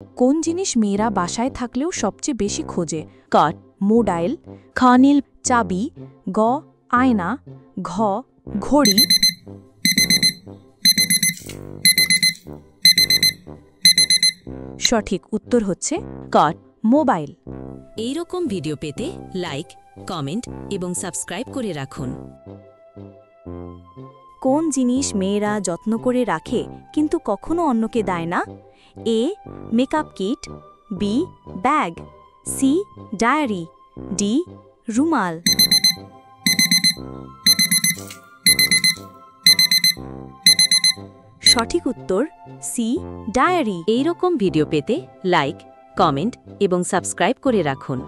কোন জিনিস মেয়েরা বাসায় থাকলেও সবচেয়ে বেশি খোঁজে? কট, মোবাইল, খনিল, চাবি, গ আয়না, ঘ ঘড়ি। সঠিক উত্তর হচ্ছে কট। মোবাইল। এই রকম ভিডিও পেতে লাইক, কমেন্ট এবং সাবস্ক্রাইব করে রাখুন। কোন জিনিস মেয়েরা যত্ন করে রাখে কিন্তু কখনো অন্যকে দেয় না? A makeup kit, b bag, c diary, d রুমাল। সঠিক উত্তর সি ডায়েরি। এই রকম ভিডিও পেতে লাইক, কমেন্ট এবং সাবস্ক্রাইব করে রাখুন।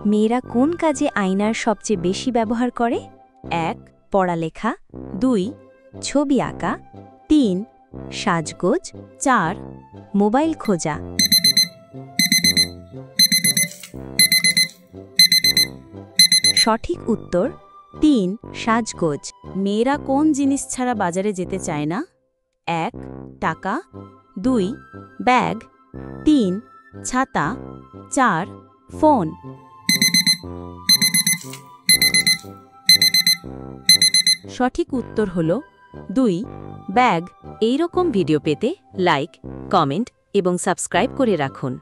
মেয়েরা কোন কাজে আয়নার সবচেয়ে বেশি ব্যবহার করে? ১ পড়ালেখা, ২ ছবি আঁকা, ৩ সাজগোজ, ৪ মোবাইল খোঁজা। সঠিক উত্তর ৩ সাজগোজ। মেয়েরা কোন জিনিস ছাড়া বাজারে যেতে চায় না? ১ টাকা, ২ ব্যাগ, ৩ ছাতা, ৪ ফোন। সঠিক উত্তর হল ২ ব্যাগ। এই রকম ভিডিও পেতে লাইক, কমেন্ট এবং সাবস্ক্রাইব করে রাখুন।